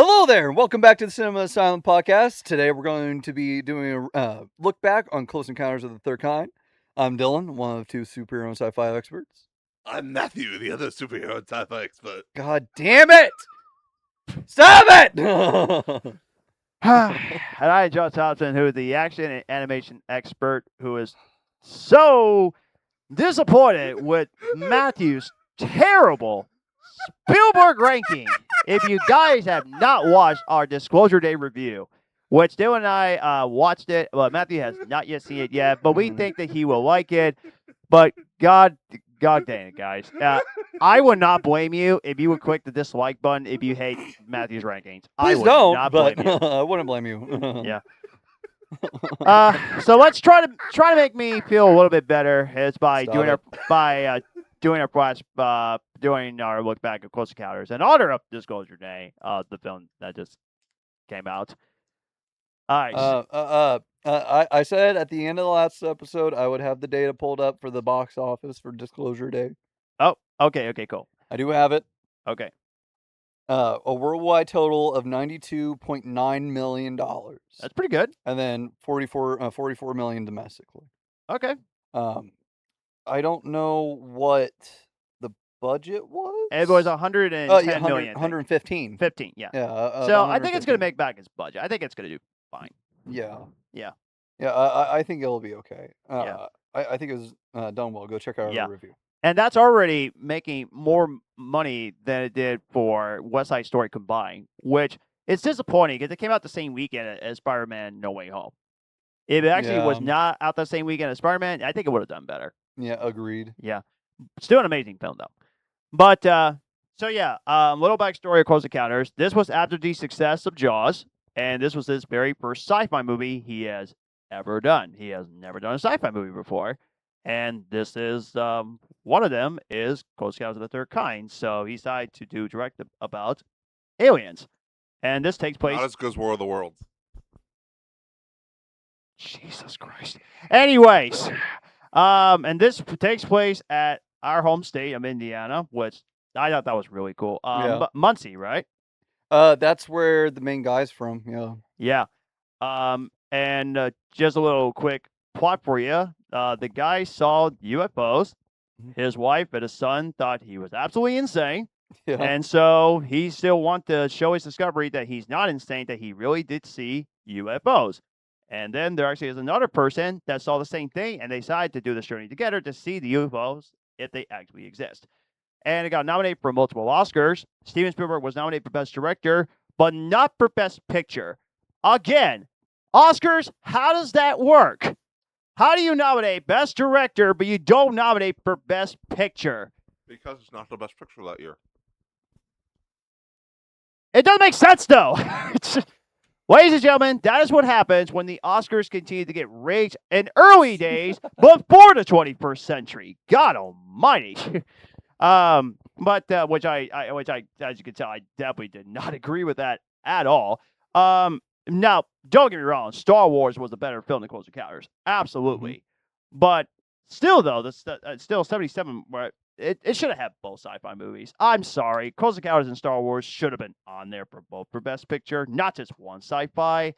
Hello there, and welcome back to the Cinema Asylum podcast. Today we're going to be doing a look back on Close Encounters of the Third Kind. I'm Dylan, one of two superhero and sci-fi experts. I'm Matthew, the other superhero and sci-fi expert. God damn it! Stop it! And I, John Thompson, who is the action and animation expert, who is so disappointed with Matthew's terrible Spielberg ranking. If you guys have not watched our Disclosure Day review, which Dylan and I watched it, well, Matthew has not yet seen it yet, but we think that he will like it. But God dang it, guys. I would not blame you if you would click the dislike button if you hate Matthew's rankings. I Please would don't, not but blame you. I wouldn't blame you. Yeah. So let's try to make me feel a little bit better. Is by Stop doing it. doing our look back at Close Encounters in honor of Disclosure Day, the film that just came out. All right. I said at the end of the last episode I would have the data pulled up for the box office for Disclosure Day. Oh, okay, cool. I do have it. Okay. A worldwide total of $92.9 million. That's pretty good. And then 44 million domestically. Okay. I don't know what the budget was. It was 110 million. 115. 15, yeah. Yeah. So I think it's going to make back its budget. I think it's going to do fine. Yeah. Yeah. Yeah, I think it'll be okay. Yeah. I think it was done well. Go check out our review. And that's already making more money than it did for West Side Story combined, which is disappointing because it came out the same weekend as Spider-Man No Way Home. If it actually was not out the same weekend as Spider-Man, I think it would have done better. Yeah, agreed. Yeah. Still an amazing film, though. But, little backstory of Close Encounters. This was after the success of Jaws, and this was his very first sci-fi movie he has ever done. He has never done a sci-fi movie before. And this is one of them is Close Encounters of the Third Kind. So he decided to direct about aliens, and this takes place. Not as good as War of the Worlds. Jesus Christ. Anyways, and this takes place at our home state of Indiana, which I thought that was really cool. Muncie, right? That's where the main guy's from. Yeah. Yeah. And just a little quick plot for you. The guy saw UFOs. His wife and his son thought he was absolutely insane. Yeah. And so he still wants to show his discovery that he's not insane, that he really did see UFOs. And then there actually is another person that saw the same thing, and they decided to do this journey together to see the UFOs if they actually exist. And it got nominated for multiple Oscars. Steven Spielberg was nominated for Best Director, but not for Best Picture. Again, Oscars, how does that work? How do you nominate Best Director, but you don't nominate for Best Picture? Because it's not the best picture that year. It doesn't make sense, though. Ladies and gentlemen, that is what happens when the Oscars continue to get rigged in early days before the 21st century. God almighty. Which I, as you can tell, I definitely did not agree with that at all. Now, don't get me wrong, Star Wars was a better film than Close Encounters. Absolutely. Mm-hmm. But still, though, still 77, where it should have had both sci-fi movies. I'm sorry. Close Encounters and Star Wars should have been on there for both for Best Picture, not just one sci-fi.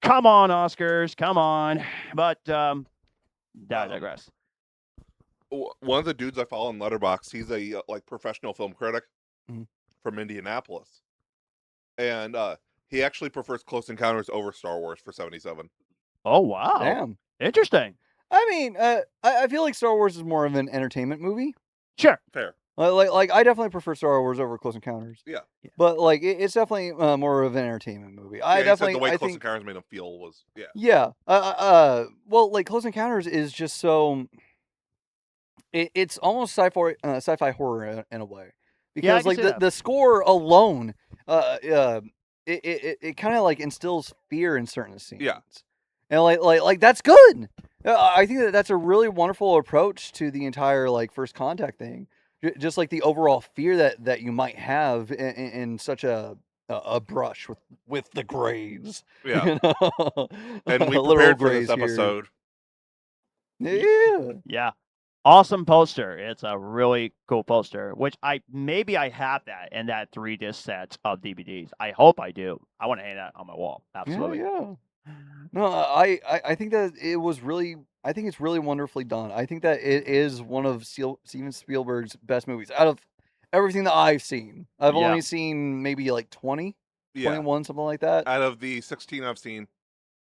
Come on, Oscars. Come on. But, I digress. One of the dudes I follow on Letterboxd, he's a professional film critic from Indianapolis. And he actually prefers Close Encounters over Star Wars for 77. Oh, wow. Damn. Interesting. I mean, I feel like Star Wars is more of an entertainment movie. Sure. Fair. Like I definitely prefer Star Wars over Close Encounters. Yeah. But it's definitely more of an entertainment movie. The way Close Encounters made him feel was Yeah. Well, like Close Encounters is just so. It's almost sci-fi horror in a way, because the score alone, it kind of like instills fear in certain scenes. Yeah. And like that's good. I think that's a really wonderful approach to the entire like First Contact thing. Just like the overall fear that you might have in such a brush with the graves. Yeah. You know? And we prepared for this episode. Yeah. Yeah. awesome poster. It's a really cool poster, which I have that in that 3 disc set of DVDs. I hope I do. I want to hang that on my wall. Absolutely. Yeah. No, I think that it was really. I think it's really wonderfully done. I think that it is one of Steven Spielberg's best movies out of everything that I've seen. I've Yeah. only seen maybe like 20, Yeah. 21, something like that. Out of the 16 I've seen,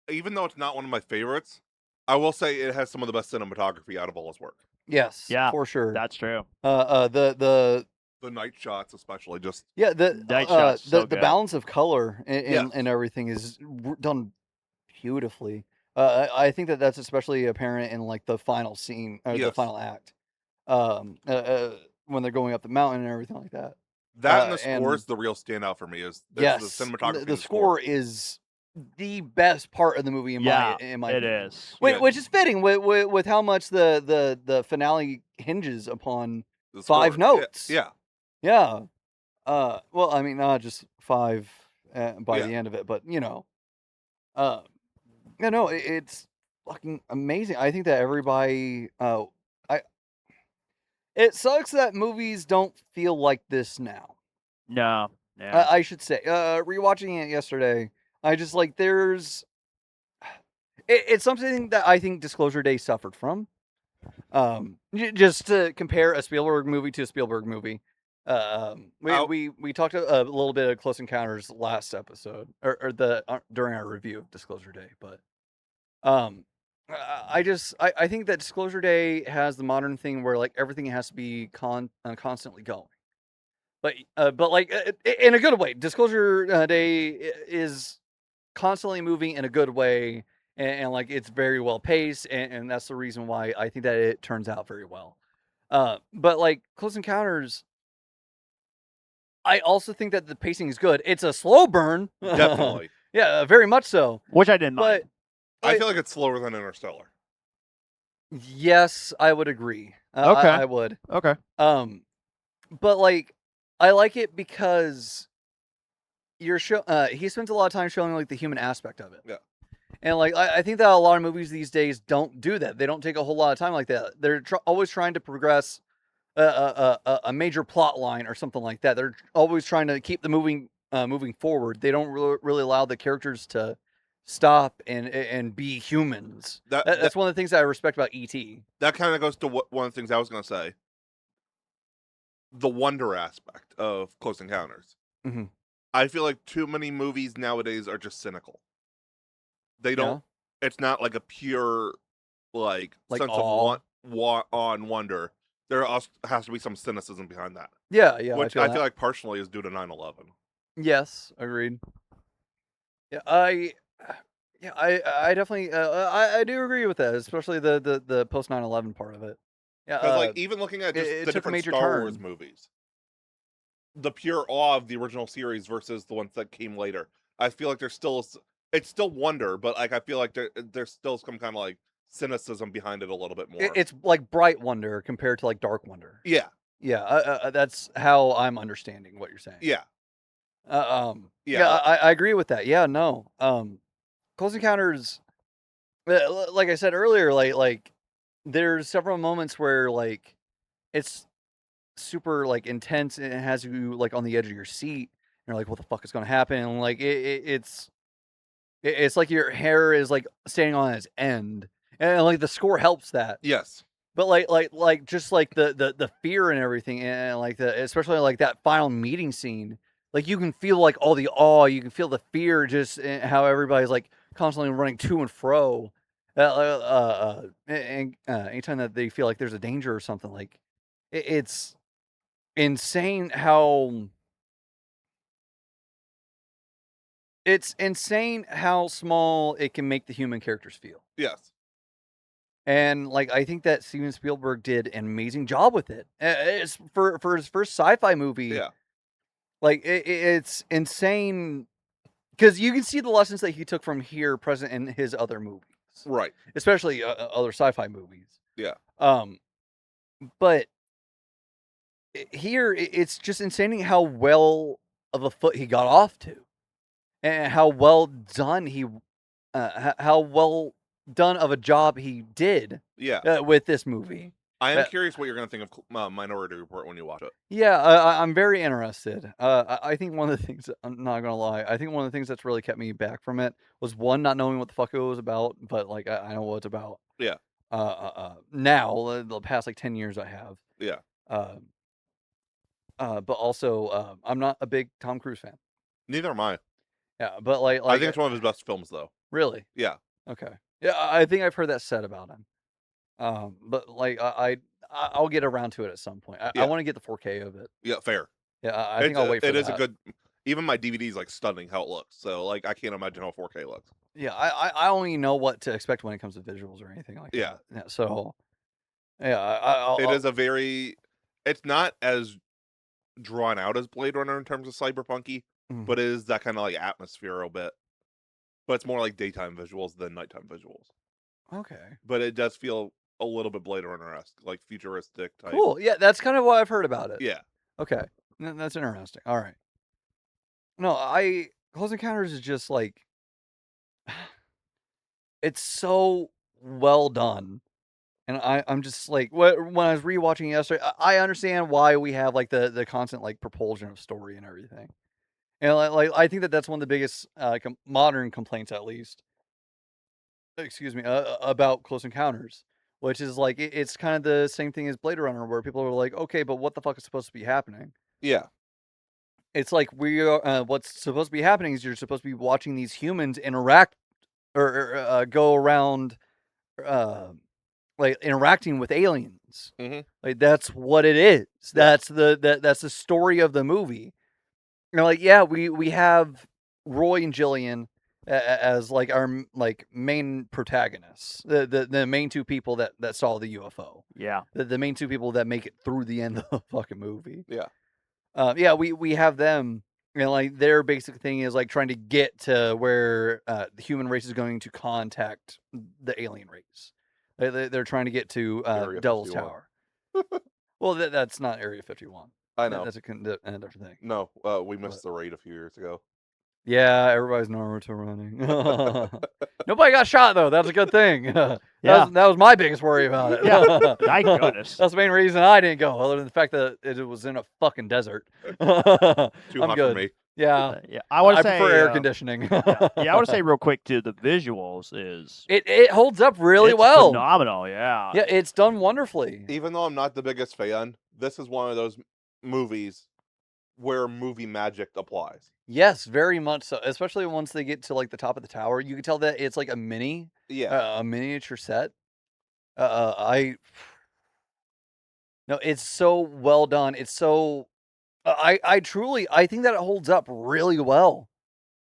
even though it's not one of my favorites, I will say it has some of the best cinematography out of all his work. Yes, Yeah, for sure. That's true. The night shots, especially, just the Night shots, so the good. balance of color Yes. and everything is done beautifully. I think that that's especially apparent in like the final scene or the Yes. final act, when they're going up the mountain and everything like that. that and the score and is the real standout for me. Is the yes, cinematography? the and score is the best part of the movie in my It opinion. is. Yeah. Which is fitting with how much the finale hinges upon The 5 score. notes. Yeah. Yeah. Well, I mean, not just 5 by Yeah. the end of it, but you know, yeah, no, it's fucking amazing. I think that everybody, it sucks that movies don't feel like this now. No. Yeah. I should say, rewatching it yesterday, I just like it's something that I think Disclosure Day suffered from. Just to compare a Spielberg movie to a Spielberg movie. We talked a little bit of Close Encounters last episode, or during our review of Disclosure Day, but I think that Disclosure Day has the modern thing where like everything has to be constantly going, but like in a good way. Disclosure Day is constantly moving in a good way, and like it's very well paced, and that's the reason why I think that it turns out very well. But like Close Encounters, I also think that the pacing is good. It's a slow burn, Definitely. yeah, very much so. Which I didn't mind. But I feel like it's slower than Interstellar. yes, I would agree. Okay. I would. Okay. But like, I like it because he spends a lot of time showing like the human aspect of it. Yeah. And like, I think that a lot of movies these days don't do that. They don't take a whole lot of time like that. They're always trying to progress a major plot line or something like that. They're always trying to keep the moving forward. They don't really allow the characters to stop and be humans. That's one of the things that I respect about E.T. That kind of goes to one of the things I was going to say. The wonder aspect of Close Encounters. Mm-hmm. I feel like too many movies nowadays are just cynical. They don't. Yeah. It's not like a pure like sense of wonder. There also has to be some cynicism behind that. Yeah. Which I feel like partially is due to 9/11. Yes, agreed. Yeah, I definitely I do agree with that, especially the post 9/11 part of it. Yeah, because like even looking at just the different Star Wars movies, the pure awe of the original series versus the ones that came later, I feel like it's still wonder, but like I feel like there's still some kind of like cynicism behind it a little bit more. It's like bright wonder compared to like dark wonder. Yeah. That's how I'm understanding what you're saying. Yeah. I agree with that. Yeah, no. Close Encounters, like I said earlier, like there's several moments where like it's super like intense and it has you like on the edge of your seat. And you're like, what the fuck is going to happen? And like it's like your hair is like standing on its end, and like the score helps that. Yes. But like just like the fear and everything, and like especially like that final meeting scene, like you can feel like all the awe, you can feel the fear, just how everybody's like constantly running to and fro. And anytime that they feel like there's a danger or something, like it's insane how small it can make the human characters feel. Yes. And like I think that Steven Spielberg did an amazing job with it. It's for his first sci-fi movie. Yeah. Like it's insane because you can see the lessons that he took from here present in his other movies. Right. Especially other sci-fi movies. Yeah. But here it's just insane how well of a foot he got off to, and how well done how well done of a job he did. Yeah. With this movie. I am But- curious what you're going to think of Minority Report when you watch it. Yeah, I'm very interested. I think one of the things, I'm not gonna lie, I think one of the things that's really kept me back from it was one, not knowing what the fuck it was about, but like I know what it's about. Yeah. Now the past like 10 years I have. Yeah. But also I'm not a big Tom Cruise fan. Neither am I. Yeah, but like I think it's one of his best films, though. really. Yeah. Okay. Yeah, I think I've heard that said about him. But like I'll get around to it at some point. I Yeah. want to get the 4K of it. Yeah, fair. Yeah, I think I'll wait for It that. is a good. Even my DVD's like stunning how it looks. So like I can't imagine how 4K looks. Yeah, I only know what to expect when it comes to visuals or anything like Yeah. that. Yeah. So yeah, It is a very. It's not as drawn out as Blade Runner in terms of cyberpunky, but it is that kind of like atmosphere a bit. But it's more like daytime visuals than nighttime visuals. okay. But it does feel a little bit Blade Runner-esque, like futuristic type. Cool. Yeah, that's kind of what I've heard about it. Yeah. Okay. That's interesting. All right. No, Close Encounters is just like it's so well done. And I'm just like when I was rewatching yesterday, I understand why we have like the constant like propulsion of story and everything. And like I think that's one of the biggest modern complaints, at least. Excuse me, about Close Encounters, which is like it's kind of the same thing as Blade Runner, where people are like, okay, but what the fuck is supposed to be happening? Yeah. It's like we are. What's supposed to be happening is you're supposed to be watching these humans interact or go around, like interacting with aliens. Mhm. Like that's what it is. That's that's the story of the movie. You know, like yeah, we have Roy and Jillian as like our like main protagonists, the main two people that saw the UFO. Yeah. The main two people that make it through the end of the fucking movie. Yeah. Yeah, we have them, and like their basic thing is like trying to get to where the human race is going to contact the alien race. They're trying to get to Area Devil's 51. Tower. Well, that's not Area 51. I know. That's a different thing. No, we missed the raid a few years ago. Yeah, everybody's Naruto running. Nobody got shot though. That's a good thing. That was my biggest worry about it. Yeah, thank goodness. That's the main reason I didn't go, other than the fact that it was in a fucking desert. Too I'm hot good. for me. Yeah, Yeah, I want to say prefer air conditioning. yeah, I want to say real quick too. The visuals is It holds up really it's well. phenomenal. Yeah. Yeah, it's done wonderfully. Even though I'm not the biggest fan, this is one of those movies where movie magic applies. Yes, very much so. Especially once they get to like the top of the tower, you can tell that it's like a miniature set. No, it's so well done. It's so. I truly think that it holds up really well.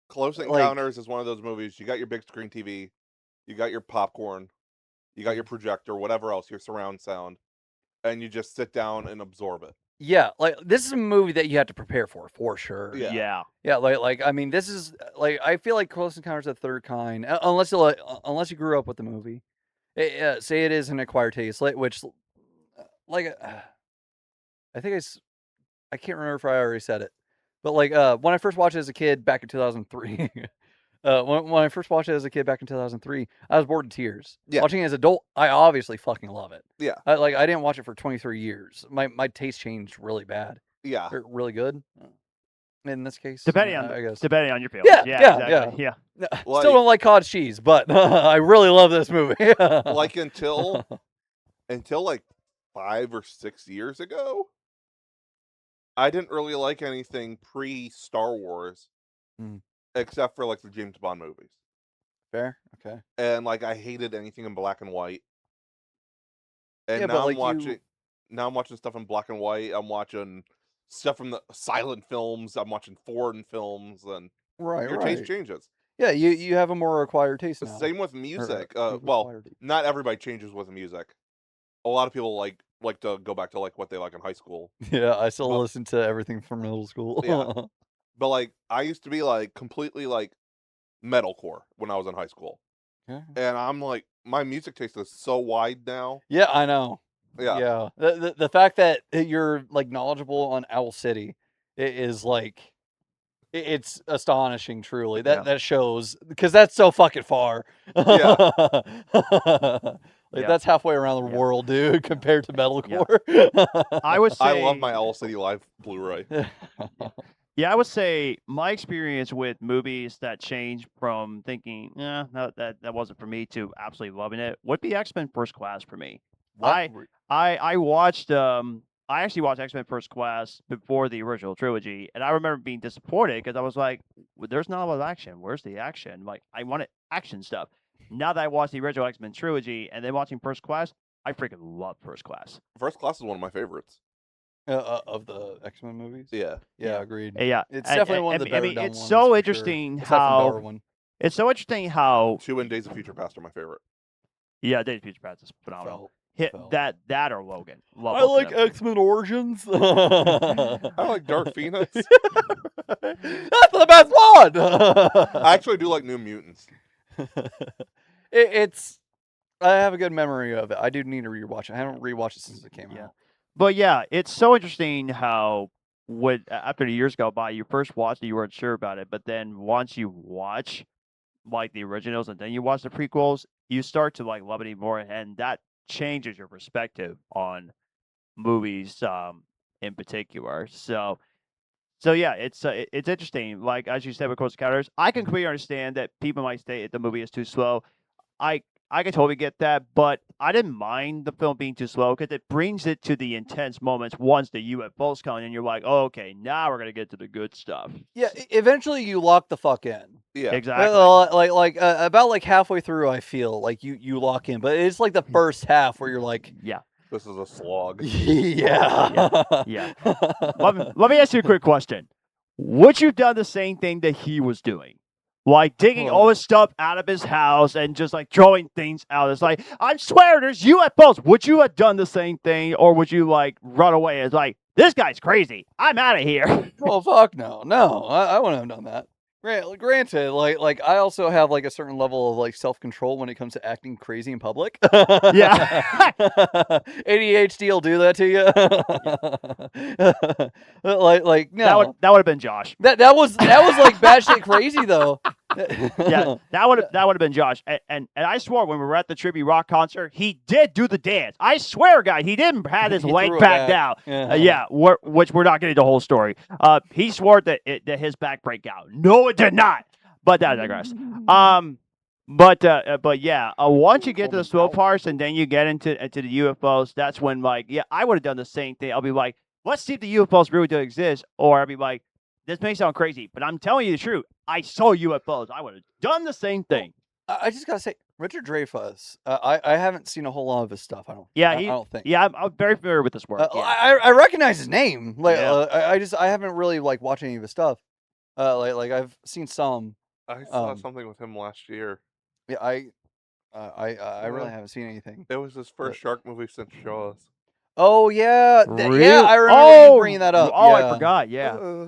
Close Encounters is one of those movies. You got your big screen TV, you got your popcorn, you got your projector, whatever else, your surround sound, and you just sit down and absorb it. Yeah, like this is a movie that you have to prepare for sure. Yeah. Yeah, like I mean, this is like I feel like Close Encounters of the Third Kind, unless you grew up with the movie. Say it is an acquired taste, which like I think I can't remember if I already said it, but like when I first watched it as a kid back in 2003. When I first watched it as a kid back in 2003, I was bored in tears. Yeah. Watching it as an adult, I obviously fucking love it. Yeah. I didn't watch it for 23 years. My taste changed really bad. Yeah. Or really good. In this case, Depending I guess. on your feelings. Yeah, exactly. Yeah. Like- Still don't like cottage cheese, but I really love this movie. Like until like 5 or 6 years ago, I didn't really like anything pre-Star Wars, except for like the James Bond movies. Fair, okay. And like I hated anything in black and white. And Yeah, but, now I'm like, watching now I'm watching stuff in black and white. I'm watching stuff from the silent films. I'm watching foreign films, and your taste changes. Yeah, you have a more acquired taste now. Same with music. Or Well, acquired taste. not everybody changes with music. A lot of people like to go back to like what they like in high school. Yeah, I still But- listen to everything from middle school. Yeah. But like I used to be like completely like metalcore when I was in high school. Yeah. And I'm like my music taste is so wide now. Yeah, I know. Yeah. Yeah. The fact that you're like knowledgeable on Owl City is like it's astonishing, truly. That shows because that's so fucking far. Yeah. Like Yeah. that's halfway around the Yeah. world, dude, compared to metalcore. I would say I love my All City Live Blu-ray. Yeah, I would say my experience with movies that changed from thinking, no, that wasn't for me to absolutely loving it would be X-Men First Class for me. What? I watched I actually watched X-Men First Class before the original trilogy, and I remember being disappointed because I was like, well, there's not a lot of action. Where's the action? Like I wanted action stuff. Now that I watched the original X-Men trilogy and then watching First Class, I freaking love First Class. First Class is one of my favorites. Of the X-Men movies? Yeah. Yeah, agreed. Yeah, It's definitely one of the I better mean, done it's ones, so for interesting sure. Aside from how Darwin. it's so interesting how 2 and Days of Future Past are my favorite. yeah, Days of Future Past is phenomenal. Hit Felt. that or Logan. Love I both of like them. X-Men Origins. I like Dark Phoenix. That's the best one. I actually do like New Mutants. It's. I have a good memory of it. I do need to rewatch it. I haven't rewatched it since it came Yeah. out. But yeah, it's so interesting how after the years go by, you first watched it, you weren't sure about it, but then once you watch like the originals and then you watch the prequels, you start to like love it even more, and that changes your perspective on movies in particular. So yeah, it's interesting. Like as you said with Close Encounters, I can completely understand that people might say the movie is too slow. I can totally get that, but I didn't mind the film being too slow because it brings it to the intense moments once the UFOs come in, and you're like, oh, okay, now we're gonna get to the good stuff. Yeah, eventually you lock the fuck in. Yeah. Exactly. About like halfway through, I feel like you lock in, but it's like the first half where you're like, Yeah. This is a slog. yeah. Yeah. Let me ask you a quick question. Would you have done the same thing that he was doing? Like digging all his stuff out of his house and just like throwing things out. It's like, I swear there's UFOs. Would you have done the same thing, or would you like run away? It's like, this guy's crazy. I'm out of here. Well, fuck no, I wouldn't have done that. Granted, like I also have like a certain level of like self control when it comes to acting crazy in public. Yeah. ADHD will do that to you. like no, That would have been Josh. that was like batshit crazy though. Yeah, that would have been Josh. And I swore when we were at the Tribute Rock concert, he did do the dance. I swear, guy, he didn't have his He leg threw it back back. down. Yeah, which we're not getting the whole story. He swore that his back break out. No, it did not. But that I digress. But yeah, once you get to the slow parts and then you get into the UFOs, that's when like yeah, I would have done the same thing. I'll be like, let's see if the UFOs really do exist, or I'll be like, this may sound crazy, but I'm telling you the truth. I saw UFOs. I would have done the same thing. I just gotta say, Richard Dreyfuss. I haven't seen a whole lot of his stuff. I don't think. Yeah, I'm very familiar with this work. Yeah. I recognize his name. Like Yeah. I haven't really like watched any of his stuff. Like I've seen some. I saw something with him last year. Yeah, I really haven't seen anything. It was his first shark movie since Jaws. Oh yeah, Really? yeah. I remember you bringing that up. Oh, yeah. I forgot. Yeah,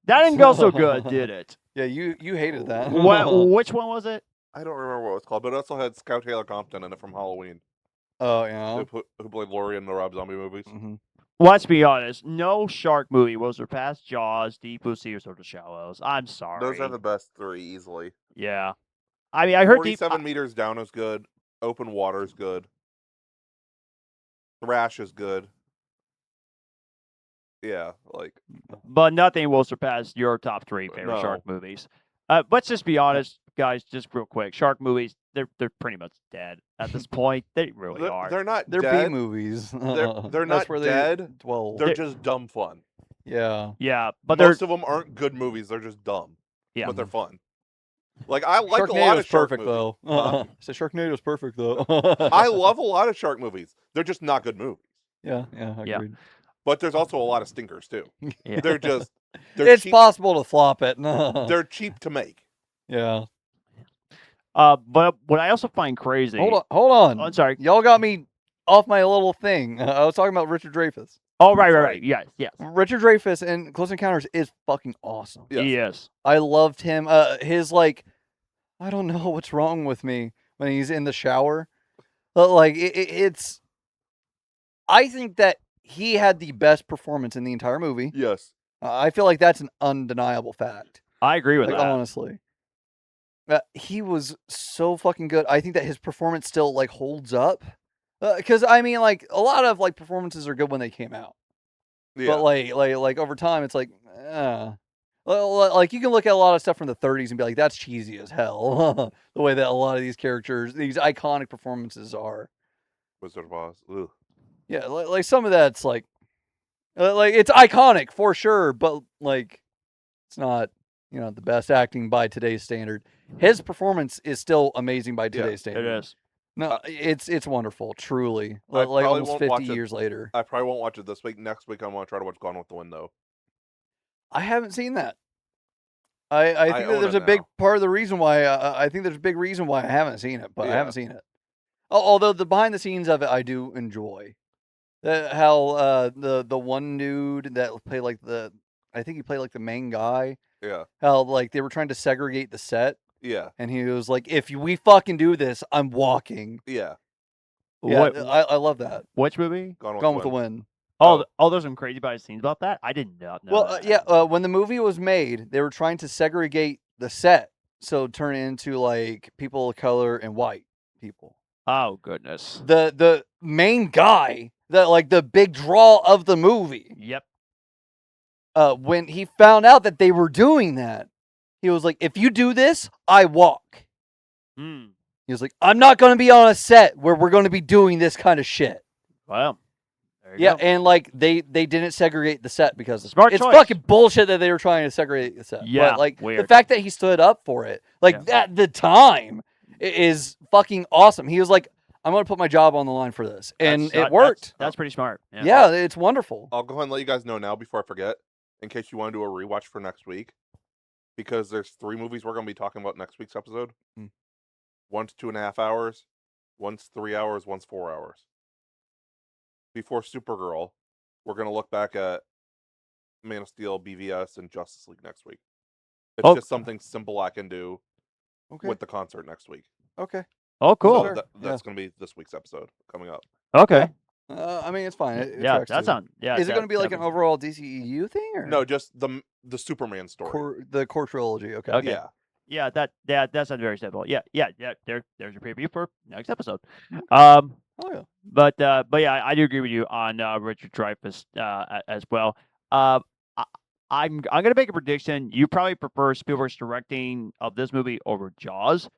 that didn't go so good, did it? Yeah, you hated that. Which one was it? I don't remember what it's called, but it also had Scout Taylor Compton in it from Halloween, Oh yeah. who played Laurie in the Rob Zombie movies. Mhm. Let's be honest. No shark movie will surpass Jaws, Deep Blue Sea, or Sort of Shallows. I'm sorry. Those are the best three easily. Yeah. I mean, I heard Deep. 47 meters down is good. Open water is good. Thrash is good. Yeah, like But nothing will surpass your top three favorite shark movies. Let's just be honest, guys. Just real quick, shark movies. They're pretty much dead at this point. They really are. they're not They're dead. B movies. They're That's not where dead. They dwell. They're just dumb fun. Yeah. Yeah, but Most of them aren't good movies. They're just dumb. Yeah. But they're fun. Like I like a lot Sharknado's of shark perfect movies. though. So Sharknado's perfect though. I love a lot of shark movies. They're just not good movies. Yeah, Yeah. agreed. But there's also a lot of stinkers too. Yeah. They're It's cheap. possible to flop it. They're cheap to make. Yeah. But what I also find crazy. Hold Oh, on. I'm sorry. Y'all got me off my little thing. I was talking about Richard Dreyfuss. Oh, right. Yes. Richard Dreyfuss in Close Encounters is fucking awesome. Yes. Yes. I loved him. His like, I don't know what's wrong with me when he's in the shower. But like, it's. I think that he had the best performance in the entire movie. Yes. I feel like that's an undeniable fact. I agree with Like that. honestly, He was so fucking good. I think that his performance still like holds up. Because I mean, like a lot of like performances are good when they came out, Yeah. but like over time, it's like, like you can look at a lot of stuff from the 30s and be like, that's cheesy as hell. The way that a lot of these characters, these iconic performances are. Wizard of Oz. Ugh. Yeah, like some of that's like it's iconic for sure, but like it's not, the best acting by today's standard. His performance is still amazing by today's standard. It is. No, it's wonderful, truly. I Like probably almost won't 50 watch it. years later. I probably won't watch it this week. Next week, I'm going to try to watch Gone with the Wind, though. I haven't seen that. I think that own there's it a big now. part of the reason why I think there's a big reason why I haven't seen it, but I Yeah. haven't seen it. Although the behind the scenes of it I do enjoy. How the one dude that played like I think he played like the main guy. Yeah. How like they were trying to segregate the set, Yeah. and he was like, "If we fucking do this, I'm walking." Yeah. Yeah, What, I love that. which movie? Gone with the Wind. Oh, there's some crazy behind the scenes about that. I did not know. Well, that. when the movie was made, they were trying to segregate the set, so turn it into like people of color and white people. Oh goodness. The main guy, the big draw of the movie. Yep. When he found out that they were doing that, he was like, "If you do this, I walk." Hmm. He was like, "I'm not going to be on a set where we're going to be doing this kind of shit." Well. There you Yeah, go. and like they didn't segregate the set because Smart it's choice. fucking bullshit that they were trying to segregate the set. Yeah, but like the weird. fact that he stood up for it, like Yeah. at the time, is fucking awesome. He was like, "I'm gonna put my job on the line for this," and That's- it worked. That's pretty smart. Yeah, it's wonderful. I'll go ahead and let you guys know now before I forget, in case you want to do a rewatch for next week, because there's 3 movies we're going to be talking about next week's episode. One's 2.5 hours, one's 3 hours, one's 4 hours. Before Supergirl, we're going to look back at Man of Steel, BVS, and Justice League next week. It's Oh. just something simple I can do Okay. with the concert next week. Okay. Oh, cool. So Sure. that's going to be this week's episode coming up. Okay. I mean, it's fine. It Yeah, tracks that too. sounds. Yeah. Is it going to be like an definitely. overall DCEU thing, or No, just the Superman story. the core trilogy? Okay. Okay. Yeah. Yeah, that sounds very simple. Yeah. There's your preview for next episode. Oh yeah. But yeah, I do agree with you on Richard Dreyfuss as well. I'm gonna make a prediction. You probably prefer Spielberg's directing of this movie over Jaws,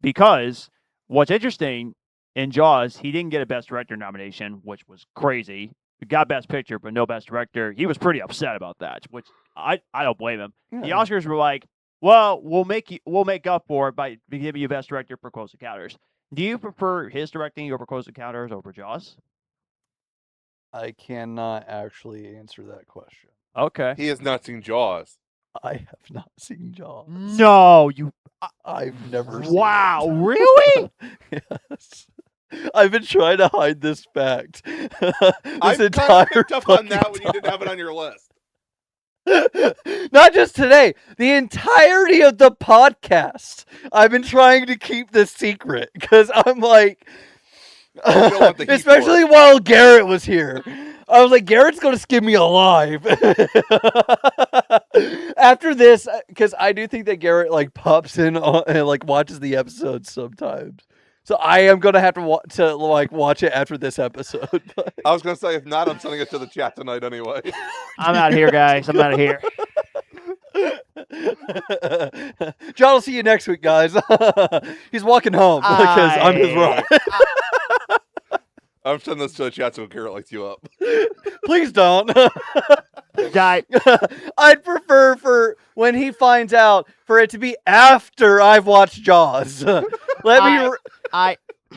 because what's interesting in Jaws, he didn't get a Best Director nomination, which was crazy. He got Best Picture, but no Best Director. He was pretty upset about that, which I don't blame him. The Yeah. Oscars were like, well, we'll make up for it by giving you Best Director for Close Encounters. Do you prefer his directing over Close Encounters over Jaws? I cannot actually answer that question. Okay. He has not seen Jaws. I have not seen Jaws. No, you. I've never seen Wow, it. really? Yes. I've been trying to hide this fact. I this kind of entire picked up on that fucking when you didn't have it on your list. Not just today, the entirety of the podcast. I've been trying to keep this secret because I'm like, don't want the heat especially for while Garrett was here. I was like, Garrett's going to skin me alive. After this, because I do think that Garrett like pops in and like watches the episodes sometimes. So I am going to have to watch it after this episode. I was going to say, if not, I'm sending it to the chat tonight anyway. I'm out of here, guys. I'm out of here. John will see you next week, guys. He's walking home because I'm his ride. I'm sending this to the chat so Garrett lights you up. Please don't. Die. I'd prefer for when he finds out for it to be after I've watched Jaws.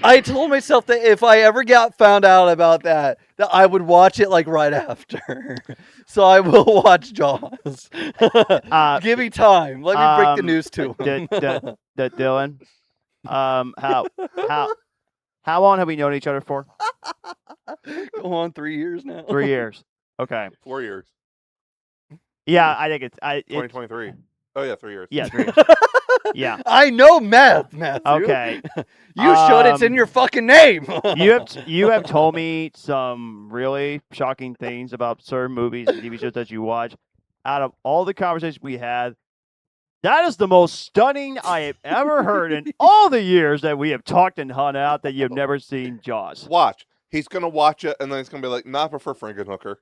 I told myself that if I ever got found out about that I would watch it like right after. So I will watch Jaws. Give me time. Let me break the news to him. Dyllan, how long have we known each other for? Go on, 3 years now. 3 years. Okay. 4 years. Yeah, I think it's 2023. Oh yeah, 3 years. Yeah, 3 years. Yeah. I know math, Matthew. Okay. You should. It's in your fucking name. You have told me some really shocking things about certain movies and TV shows that you watch. Out of all the conversations we had, That is the most stunning I have ever heard in all the years that we have talked and hung out that you've never seen Jaws. Watch. He's gonna watch it, and then he's gonna be like, "Nah, I prefer Frankenhooker."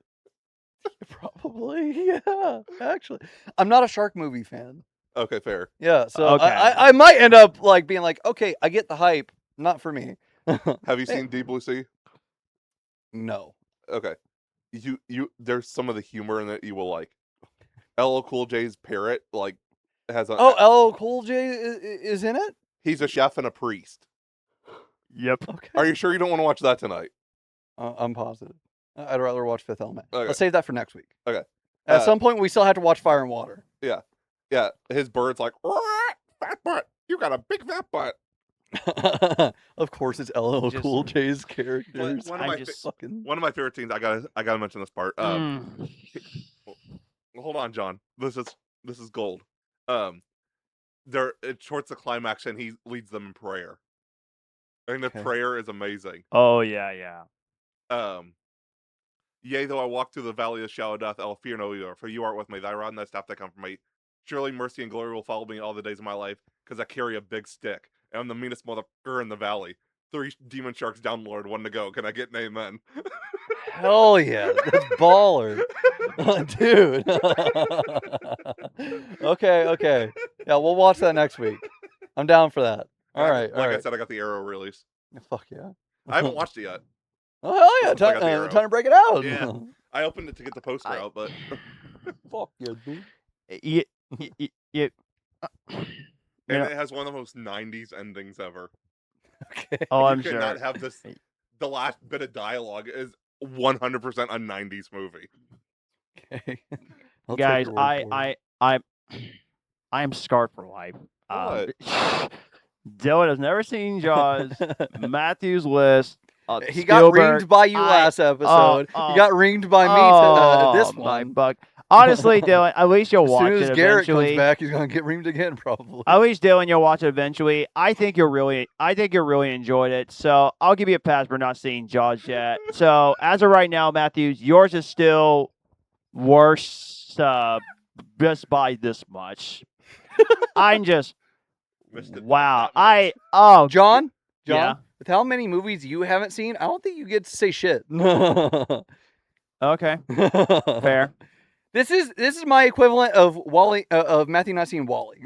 Probably, yeah. Actually, I'm not a shark movie fan. Okay, fair. Yeah, so Okay. I might end up like being like, okay, I get the hype, not for me. Have you seen Deep Blue Sea? No. Okay. There's some of the humor in it you will like. LL Cool J's parrot like has a. Oh, LL Cool J is in it. He's a chef and a priest. Yep. Okay. Are you sure you don't want to watch that tonight? I'm positive. I'd rather watch Fifth Element. Okay. Let's save that for next week. Okay. At some point, we still have to watch Fire and Water. Yeah, his bird's like, fat butt. You got a big fat butt. Of course, it's LL Just- Cool J's characters. One of I'm my just- Fucking. one of my favorite scenes. I gotta mention this part. Hold on, John. This is gold. Towards the climax, and he leads them in prayer. And the Okay. prayer is amazing. Oh yeah. Yea, though I walk through the valley of the shadow of death, I'll fear no evil, for you art with me. Thy rod and thy staff that comfort me. Surely mercy and glory will follow me all the days of my life, because I carry a big stick, and I'm the meanest motherfucker in the valley. 3 demon sharks down, Lord, 1 to go. Can I get an amen? Hell yeah, that's baller, dude. Okay. Yeah, we'll watch that next week. I'm down for that. All right. Like I said, I got the Arrow release. Fuck yeah. I haven't watched it yet. Oh hell yeah! Since I got the Arrow. Time to break it out. Yeah. I opened it to get the poster I- out, but Fuck yeah, dude. You, and know- it has one of the most 90s endings ever. Okay. oh, I'm you sure. cannot have this. The last bit of dialogue is 100% a 90s movie. Okay. I'll take Guys, your word for it. I am scarred for life. What? Dylan has never seen Jaws. Matthew's list. He got Spielberg, ringed by you last episode. oh. He got ringed by me this my one. bug. Honestly, Dylan, at least you'll As watch soon as it Garrett eventually. comes back, he's gonna get ringed again, probably. At least Dylan, you'll watch it eventually. I think you'll really enjoyed it. So I'll give you a pass for not seeing Jaws yet. So as of right now, Matthews, yours is still worse, just by this much. I'm just Missed it wow. that much. John, Yeah. with how many movies you haven't seen, I don't think you get to say shit. Okay, fair. This is my equivalent of Wally of Matthew not seeing Wally.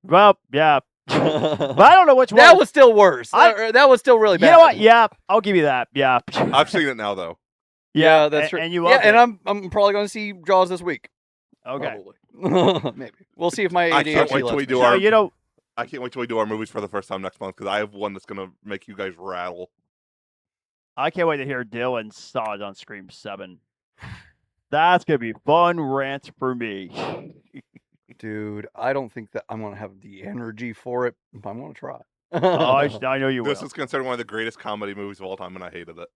Well, yeah, but I don't know which one. That was still worse. That was still really You bad. know what? Yeah, I'll give you that. Yeah, I've seen it now, though. Yeah, that's true. And you yeah, love and it. I'm probably going to see Jaws this week. Okay. Probably. Maybe we'll see if my I can't ADHD wait till lets we me. do So, our. you know, I can't wait till we do our movies for the first time next month because I have one that's gonna make you guys rattle. I can't wait to hear Dylan saw it on Scream 7. That's gonna be fun rant for me. Dude, I don't think that I'm going to have the energy for it, but I'm going to try. Oh, I know you will. This is considered one of the greatest comedy movies of all time, and I hated it.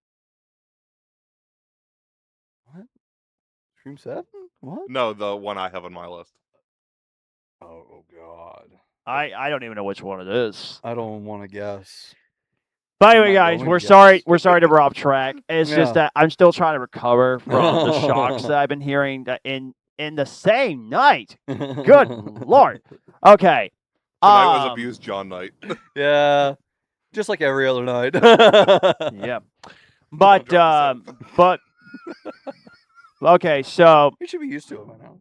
Scream 7? What? No, the one I have on my list. Oh God. I don't even know which one it is. I don't want to guess. But anyway, not guys, going we're to sorry. guess. We're sorry to rob track. It's just Yeah. that I'm still trying to recover from the shocks that I've been hearing in the same night. Good Lord. Okay. Tonight was abused John night. Yeah. Just like every other night. Yeah. But okay, so You should be used to it by now.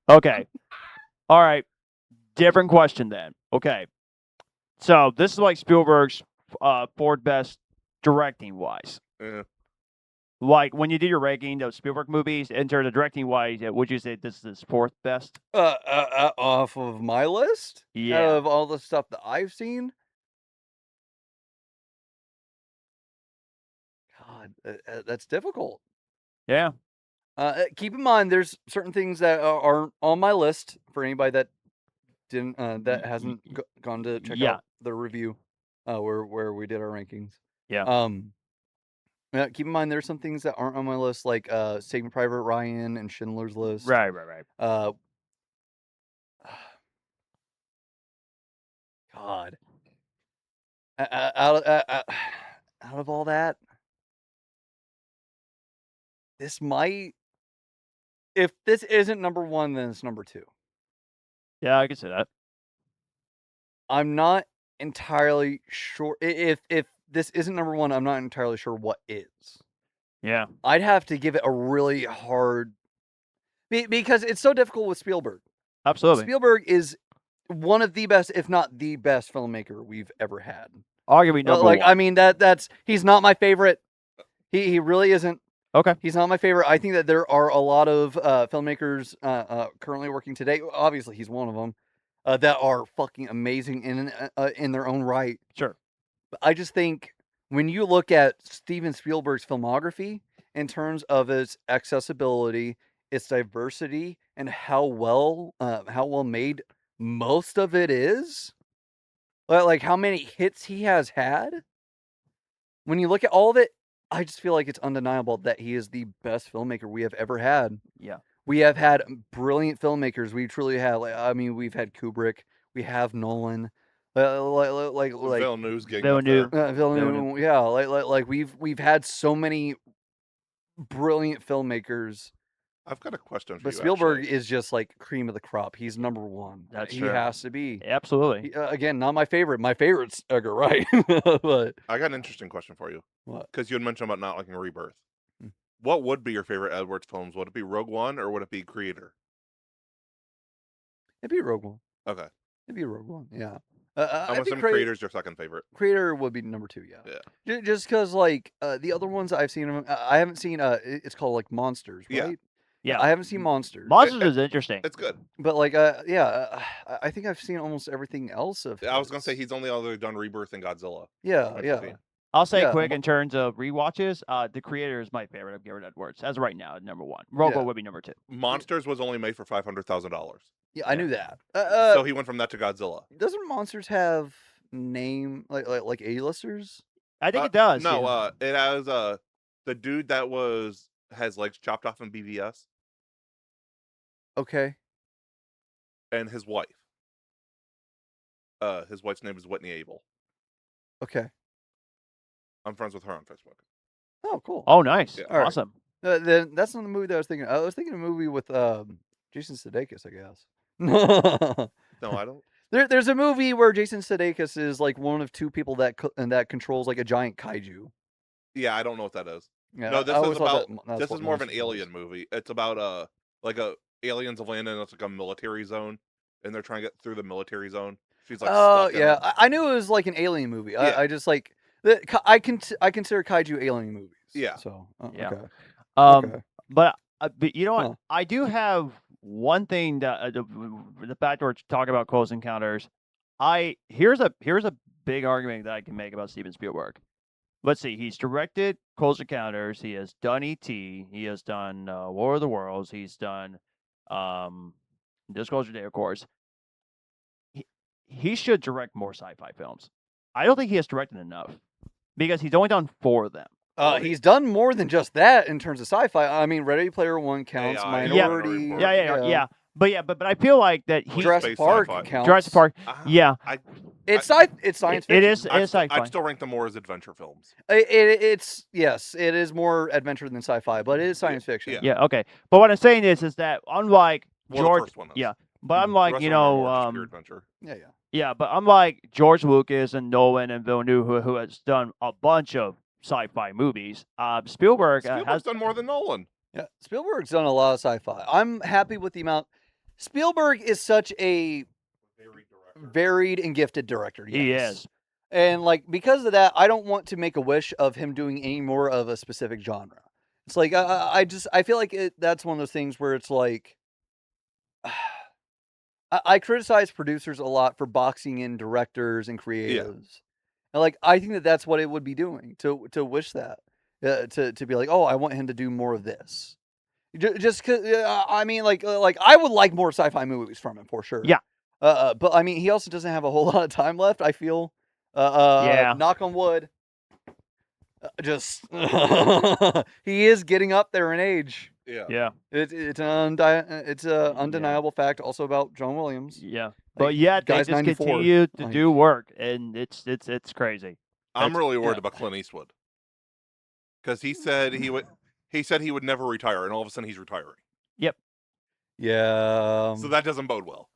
okay. All right. Different question then. Okay. So this is like Spielberg's fourth best directing wise. Yeah. Like when you do your ranking of Spielberg movies in terms of directing wise, would you say this is his fourth best? Off of my list? Yeah. Out of all the stuff that I've seen? God, that's difficult. Yeah. Keep in mind, there's certain things that aren't on my list for anybody that didn't that hasn't gone to check Yeah. out the review where we did our rankings. Yeah. Keep in mind, there's some things that aren't on my list, like Saving Private Ryan and Schindler's List. Right. God, out of all that, this might. If this isn't number one, then it's number two. Yeah, I can see that. I'm not entirely sure if this isn't number one. I'm not entirely sure what is. Yeah, I'd have to give it a really hard because it's so difficult with Spielberg. absolutely. Spielberg is one of the best, if not the best, filmmaker we've ever had. Arguably number Like, one. I mean, that's he's not my favorite. He really isn't. Okay. He's not my favorite. I think that there are a lot of filmmakers currently working today. Obviously, he's one of them that are fucking amazing in their own right. Sure. But I just think when you look at Steven Spielberg's filmography in terms of its accessibility, its diversity, and how well made most of it is, like how many hits he has had. When you look at all of it, I just feel like it's undeniable that he is the best filmmaker we have ever had. Yeah. We have had brilliant filmmakers. We truly have. Like, I mean, we've had Kubrick. We have Nolan. Like Villeneuve's getting Villeneuve. up there. Villeneuve. Yeah, like we've had so many brilliant filmmakers. I've got a question for But you. Spielberg actually. is just like cream of the crop. He's number one. That's he true. has to be. Absolutely. Again, not my favorite. My favorite's Edgar Wright. But I got an interesting question for you. what? Because you had mentioned about not liking Rebirth. Hmm. What would be your favorite Edwards films? Would it be Rogue One or would it be Creator? It'd be Rogue One. Okay. It'd be Rogue One. Yeah. I'm assuming Creator's your second favorite. Creator would be number 2. Yeah. Yeah. Just because like the other ones I've seen, I haven't seen. It's called like Monsters, Yeah. right? Yeah. I haven't seen Monsters. Monsters is interesting. It's good. But like, yeah, I think I've seen almost everything else of. I was gonna his. say he's only other done Rebirth and Godzilla. Yeah, I've yeah. seen. I'll say Yeah, quick in terms of rewatches. The Creator is my favorite of Garrett Edwards as of right now, number one. Rogue One would be number 2. Monsters was only made for $500,000. Yeah, I knew that. So he went from that to Godzilla. Doesn't Monsters have name like A-listers? I think it does. No, yeah. it has the dude that has legs chopped off in BVS Okay. and his wife. His wife's name is Whitney Abel. Okay. I'm friends with her on Facebook. Oh, cool. Oh, nice. Yeah. All right. Awesome. Then that's not the movie that I was thinking. I was thinking a movie with Jason Sudeikis, I guess. No, I don't. There's a movie where Jason Sudeikis is like one of 2 people that controls like a giant kaiju. Yeah, I don't know what that is. Yeah, No, I this always is thought about. that's This what is more of an Monsters was. alien movie. It's about aliens have landed and it's like a military zone, and they're trying to get through the military zone. She's like stuck in Yeah, it. I knew it was like an alien movie. Yeah. I just like I consider kaiju alien movies. Yeah. So Yeah. okay. But you know what? Huh. I do have one thing that the fact we're talking about Close Encounters. Here's a big argument that I can make about Steven Spielberg. Let's see. He's directed Close Encounters. He has done E.T. He has done War of the Worlds. He's done Disclosure Day, of course. He should direct more sci-fi films. I don't think he has directed enough because he's only done 4 of them. He's done more than just that in terms of sci-fi. I mean, Ready Player One counts. AI, Minority. Yeah. But I feel like that he Jurassic Space Park sci-fi. counts. Jurassic Park. Yeah, It's science fiction. it is I'd sci-fi. still rank them more as adventure films. It's yes, it is more adventure than sci-fi, but it is science fiction. Yeah. Yeah, okay. But what I'm saying is that unlike Well, George, the first one is. yeah, but The unlike rest you of them are know, more just pure adventure. Yeah. yeah, but unlike George Lucas and Nolan and Villeneuve, who has done a bunch of sci-fi movies, Spielberg Spielberg's has done more than Nolan. Yeah, Spielberg's done a lot of sci-fi. I'm happy with the amount. Spielberg is such a varied and gifted director. Yes. He is. And like because of that, I don't want to make a wish of him doing any more of a specific genre. It's like I feel like that's one of those things where it's like I criticize producers a lot for boxing in directors and creatives. And like I think that's what it would be doing to wish that to be like, oh, I want him to do more of this. Just cause I mean, like I would like more sci-fi movies from him for sure. Yeah. But I mean, he also doesn't have a whole lot of time left. I feel. Yeah. Knock on wood. Just he is getting up there in age. Yeah. Yeah. It's an undeniable fact. Also about John Williams. Yeah. But yet they guy's just 94. continue to Like- do work, and it's crazy. I'm really worried yeah. about Clint Eastwood. Because he said he would never retire, and all of a sudden he's retiring. Yeah. So that doesn't bode well.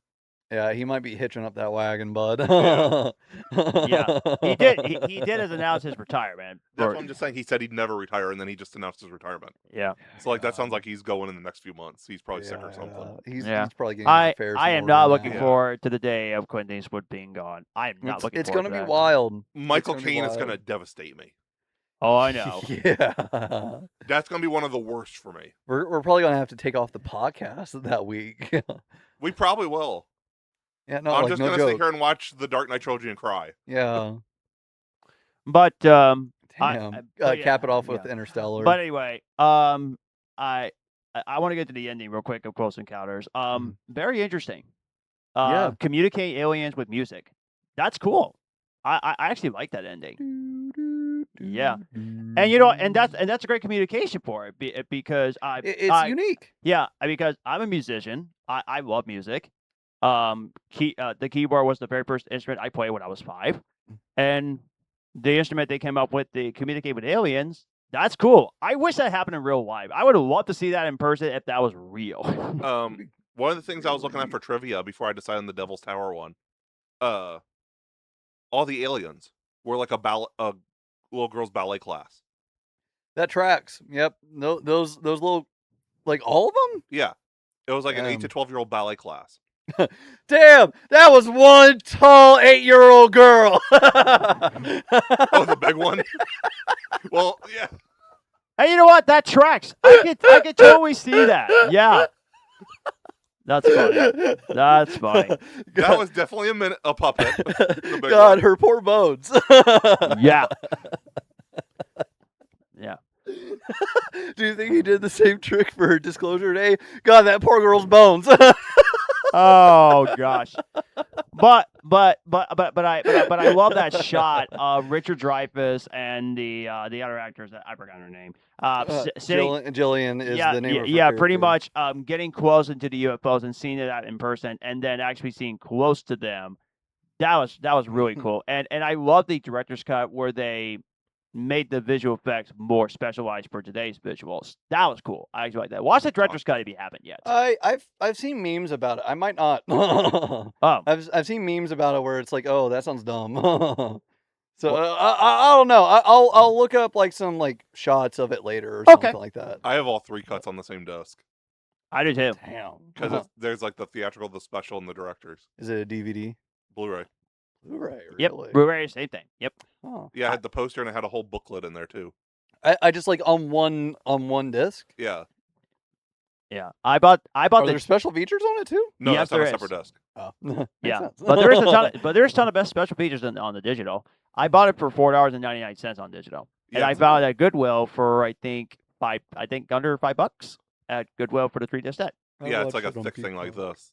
Yeah, he might be hitching up that wagon, bud. Yeah, he did. He did as announce his retirement. That's what I'm just saying. He said he'd never retire, and then he just announced his retirement. Yeah. So like that sounds like he's going in the next few months. He's probably sick or Yeah, something. He's I probably getting his affairs I in am order not looking now. forward to the day of Clint Eastwood being gone. I am not looking It's forward gonna to be that. wild. Michael gonna be Caine is wild. going to devastate me. Oh, I know. Yeah. That's going to be one of the worst for me. We're probably gonna have to take off the podcast that week. We probably will. Yeah, no, I'm like just no going to sit joke. here and watch The Dark Knight Trilogy and cry. Yeah. But Damn. but Cap it off with yeah. Interstellar. But anyway, I want to get to the ending real quick of Close Encounters. Very interesting. Yeah. Communicate aliens with music. That's cool. I actually like that ending. Yeah. And and that's a great communication for it because it's unique. Yeah, because I'm a musician. I love music. The keyboard was the very first instrument I played when I was 5, and the instrument they came up with to communicate with aliens. That's cool. I wish that happened in real life. I would have loved to see that in person if that was real. One of the things I was looking at for trivia before I decided on the Devil's Tower one, all the aliens were like a little girl's ballet class. That tracks. Yep. No, those little, like all of them. Yeah, it was like an 8 to 12-year-old ballet class. Damn, that was one tall 8-year-old girl. Oh, the big one. Well, yeah. Hey, you know what? That tracks. I could totally see that. Yeah. That's funny. That's funny. That was definitely a puppet. The big God, one. her poor bones. Yeah. Yeah. Do you think he did the same trick for Disclosure Day? God, that poor girl's bones. Oh gosh. But I love that shot of Richard Dreyfuss and the other actors that I forgot her name. Sitting, Jillian is the name of her yeah, pretty character. much getting close into the UFOs and seeing it out in person, and then actually seeing close to them. That was really cool, and I love the director's cut where they made the visual effects more specialized for today's visuals. That was cool. I actually like that. Watch the director's cut if you haven't yet. I've seen memes about it. I might not. Oh, I've seen memes about it where it's like, oh, that sounds dumb. So I don't know. I'll look up like some like shots of it later or something like that. I have all 3 cuts on the same disc. I do too. Damn. Because there's like the theatrical, the special, and the director's. Is it a DVD? Blu-ray. Blu-ray. Yep. Really? Blu-ray, same thing. Yep. Oh. Yeah, I had the poster and I had a whole booklet in there too. I just like on one disc. Yeah. Yeah. I bought Are the there special features on it too? No, Yes, that's not a there separate is. disc. Oh. yeah. Sense. But there's a ton of best special features on the digital. I bought it for $4.99 on digital, and Yeah, I found it at Goodwill for I think under $5 at Goodwill for the 3-disc set. Yeah, it's like a thick thing like this.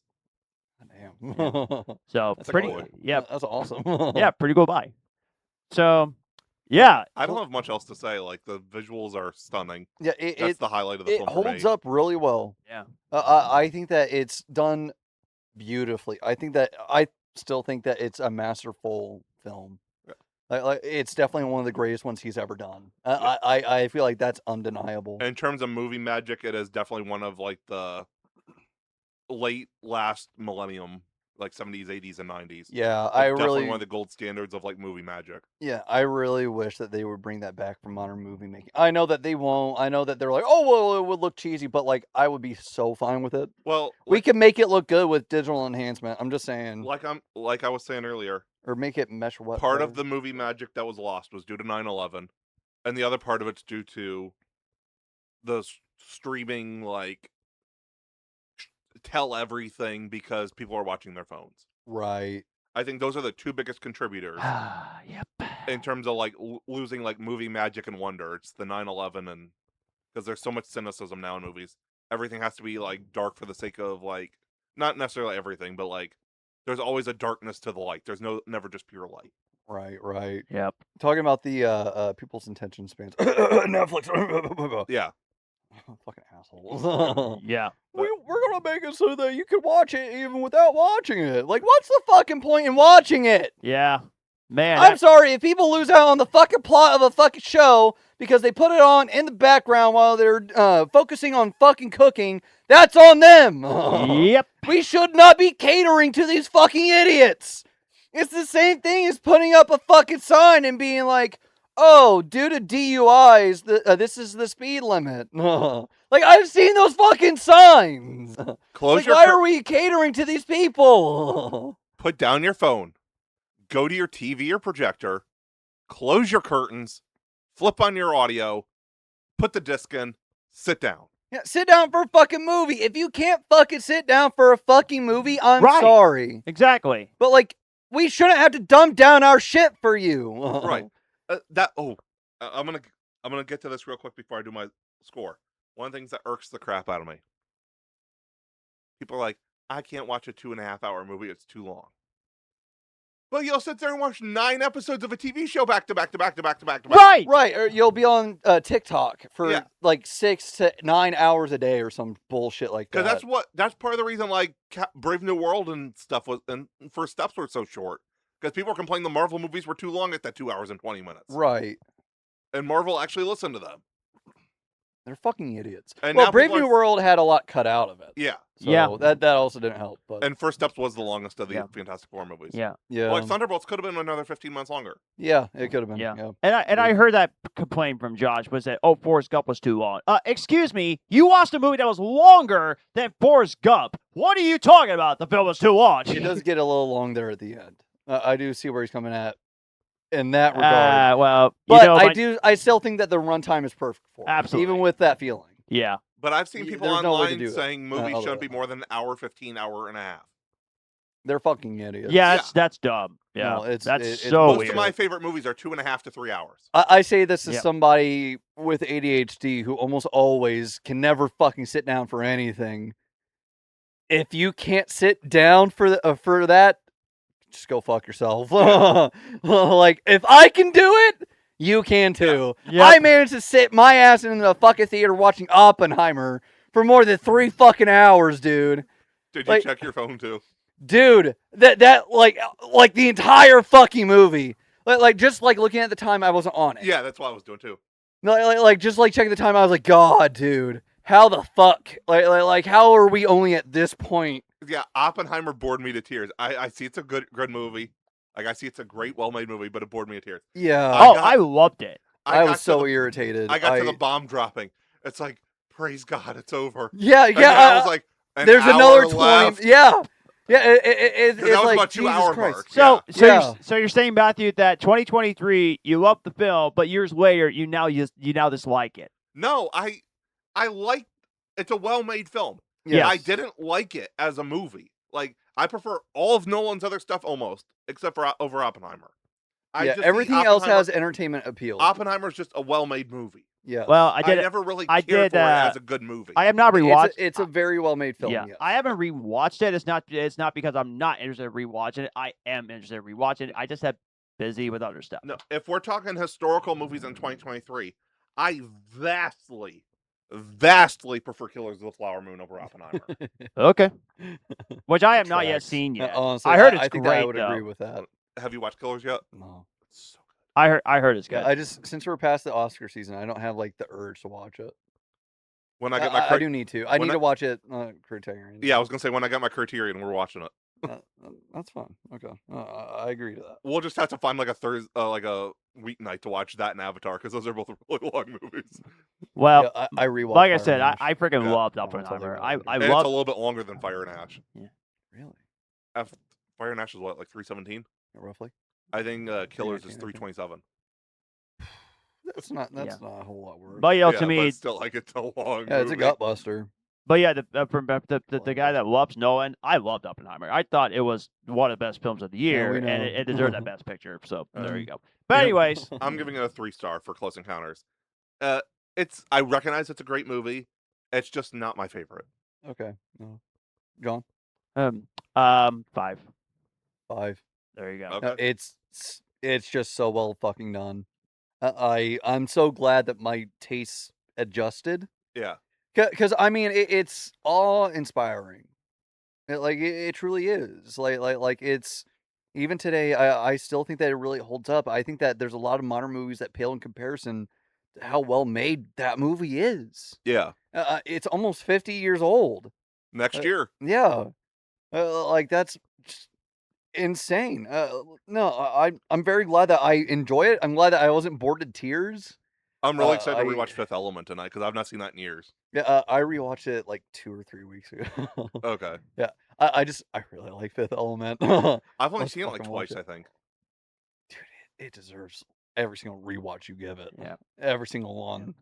Damn. So That's pretty, cool. yeah, That's awesome. yeah, pretty cool buy. So, yeah, I don't have much else to say. Like the visuals are stunning. Yeah, That's the highlight of the it film for holds me. up really well. yeah, I think that it's done beautifully. I still think that it's a masterful film. Yeah. Like it's definitely one of the greatest ones he's ever done. I feel like that's undeniable. In terms of movie magic, it is definitely one of like the last millennium, like 70s, 80s, and 90s. Yeah, It's I definitely really, one of the gold standards of like movie magic. I really wish that they would bring that back for modern movie making. I know that they won't. I know that they're like, oh well, it would look cheesy, but like I would be so fine with it. Well, We can make it look good with digital enhancement. I'm just saying, like I was saying earlier, or make it mesh what part of the movie magic that was lost was due to 9/11, and the other part of it's due to the streaming, like tell everything because people are watching their phones. right. I think those are the 2 biggest contributors yep. in terms of like losing like movie magic and wonder. It's the 9/11, and because there's so much cynicism now in movies, everything has to be like dark for the sake of like not necessarily everything, but like there's always a darkness to the light. There's never just pure light. Right. Yep. Talking about the people's attention spans. Netflix. Yeah. Fucking assholes. Yeah. We're gonna make it so that you can watch it even without watching it. Like, what's the fucking point in watching it? Yeah. Man, I'm sorry, if people lose out on the fucking plot of a fucking show because they put it on in the background while they're focusing on fucking cooking, that's on them. Yep. We should not be catering to these fucking idiots. It's the same thing as putting up a fucking sign and being like, oh, due to DUIs, this is the speed limit. Like, I've seen those fucking signs. Like, why are we catering to these people? Put down your phone. Go to your TV or projector. Close your curtains. Flip on your audio. Put the disc in. Sit down. Yeah, sit down for a fucking movie. If you can't fucking sit down for a fucking movie, I'm Right. sorry. Exactly. But, like, we shouldn't have to dumb down our shit for you. Right. I'm gonna get to this real quick before I do my score. One of the things that irks the crap out of me. People are like, I can't watch a 2.5 hour movie, it's too long. Well, you'll sit there and watch 9 episodes of a TV show back to back to back to back to back to back. Right. Right, or you'll be on TikTok for Yeah. like 6 to 9 hours a day or some bullshit like that. Because that's part of the reason like Brave New World and stuff was and First Steps were so short. Because people were complaining the Marvel movies were too long at that 2 hours and 20 minutes. Right. And Marvel actually listened to them. They're fucking idiots. And Well, now Brave people New are- World had a lot cut out of it. Yeah. So Yeah. that also didn't help. But And First Steps was the longest of the Yeah. Fantastic Four movies. Yeah. yeah, Well, like Thunderbolts could have been another 15 months longer. yeah, it could have been. Yeah. Yeah. And I heard that complaint from Josh was that Forrest Gump was too long. Excuse me, you watched a movie that was longer than Forrest Gump. What are you talking about? The film was too long. It does get a little long there at the end. I do see where he's coming at in that regard. Well, But you know, I still think that the runtime is perfect for it, Absolutely. even with that feeling. Yeah. But I've seen people There's no way to online do it, saying movies shouldn't be otherwise. more than an hour, 15, hour and a half. They're fucking idiots. Yeah, that's dumb. Yeah. No, it's that's so Most weird. of my favorite movies are 2.5 to 3 hours. I say this as Yeah. somebody with ADHD who almost always can never fucking sit down for anything. If you can't sit down for that, just go fuck yourself. Like, if I can do it, you can too. Yep. I managed to sit my ass in the fucking theater watching Oppenheimer for more than 3 fucking hours, dude. Did you Like- check your phone too? Dude, that like the entire fucking movie. Like just like looking at the time, I wasn't on it. Yeah, that's what I was doing too. No, like just like checking the time, I was like, God, dude, how the fuck? Like how are we only at this point? Yeah, Oppenheimer bored me to tears. I see it's a good movie. Like I see it's a great, well-made movie, but it bored me to tears. Yeah, I loved it. I got was to so the- irritated. I got to the bomb dropping. It's like, praise God, it's over. Yeah, And yeah. then I was like, There's another 20. left. Yeah, yeah. It's That was like about 2 hour Jesus Christ. mark. So, Yeah. so you're saying, Matthew, that 2023 you loved the film, but years later you now dislike it. No, I like. It's a well-made film. Yes. I didn't like it as a movie. Like I prefer all of Nolan's other stuff almost, except for over Oppenheimer. I Yeah, just think everything else Oppenheimer- has entertainment appeal. Oppenheimer's just a well-made movie. Yeah. Well, I never really I cared did, for it as a good movie. I have not rewatched. It's a very well made film. Yeah, yes. I haven't rewatched it. It's not because I'm not interested in rewatching it. I am interested in rewatching it. I just have busy with other stuff. No, if we're talking historical movies in 2023, I vastly prefer Killers of the Flower Moon over Oppenheimer. Okay. Which I have not yet Tracks. seen yet. Honestly, I heard it's I think great. that I would though. agree with that. Have you watched Killers yet? No. It's so good. I heard it's good. Yeah, I just since we're past the Oscar season, I don't have like the urge to watch it. When I get my I do need to. I when need I- to watch it. Criterion. yeah, I was gonna say when I got my Criterion, we're watching it. That's fine. Okay, I agree to that. We'll just have to find like a Thursday, like a weeknight to watch that and Avatar because those are both really long movies. Well, Yeah, I rewatched. like I Fire said, and I Ash. freaking Yeah. loved I'll tell you Oppenheimer. about I it. And it's a love. little bit longer than Fire and Ash. Really, Fire and Ash is what, like 317? roughly. I think Killers is 319, I think. 327. That's not. Yeah. That's not a whole lot worse. But Yeah, to me, but still, like it's a long. Yeah, it's a movie. gut buster. but yeah, the guy that loves Nolan, I loved Oppenheimer. I thought it was one of the best films of the year, we and know. it deserved that best picture. So there you go. Yep. But anyways, I'm giving it a 3-star for Close Encounters. I recognize it's a great movie. It's just not my favorite. Okay. No. John, 5. 5. There you go. Okay. No, it's just so well fucking done. I'm so glad that my tastes adjusted. Yeah. Because I mean, it's awe inspiring. It truly is. Like it's Even today, I still think that it really holds up. I think that there's a lot of modern movies that pale in comparison to how well made that movie is. Yeah. It's almost 50 years old. Next year. Yeah. Like that's just insane. No, I'm very glad that I enjoy it. I'm glad that I wasn't bored to tears. I'm really excited to rewatch Fifth Element tonight because I've not seen that in years. Yeah, I rewatched it like 2 or 3 weeks ago. Okay. Yeah, I really like Fifth Element. I've only Let's seen it like fucking watch twice, it. I think. Dude, it deserves every single rewatch you give it. Yeah. Every single one.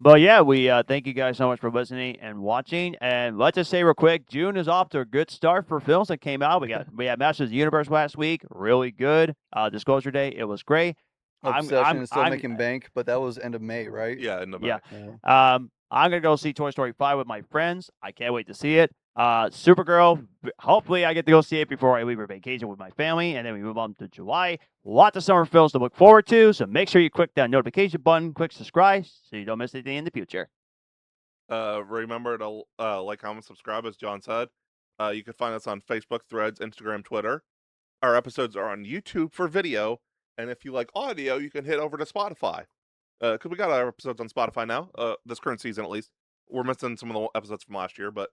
But yeah, we thank you guys so much for listening and watching. And let's just say real quick, June is off to a good start for films that came out. We had Masters of the Universe last week, really good. Disclosure Day, it was great. Obsession is still making bank, but that was end of May, right? Yeah, end of May. Yeah. I'm gonna go see Toy Story 5 with my friends. I can't wait to see it. Supergirl, hopefully I get to go see it before I leave for vacation with my family, and then we move on to July. Lots of summer films to look forward to, so make sure you click that notification button, click subscribe, so you don't miss anything in the future. Remember to like, comment, subscribe, as John said. You can find us on Facebook, Threads, Instagram, Twitter. Our episodes are on YouTube for video, and if you like audio, you can hit over to Spotify. Because we got our episodes on Spotify now, this current season at least. We're missing some of the episodes from last year, but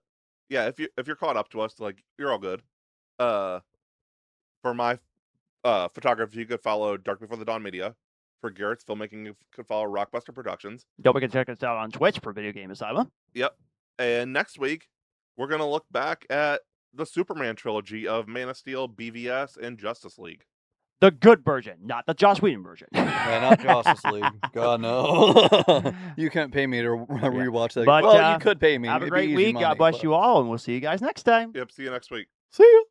yeah, if you're caught up to us, like, you're all good. For my photography, you could follow Dark Before the Dawn Media. For Garrett's filmmaking, you could follow Rockbuster Productions. Don't forget to check us out on Twitch for Video Game Asylum. Yep. And next week, we're going to look back at the Superman trilogy of Man of Steel, BVS, and Justice League. The good version, not the Joss Whedon version. Yeah, not Justice League. God, no. You can't pay me to rewatch that. But, well, you could pay me. Have a It'd be great easy week. money, God bless but- you all, and we'll see you guys next time. Yep, see you next week. See you.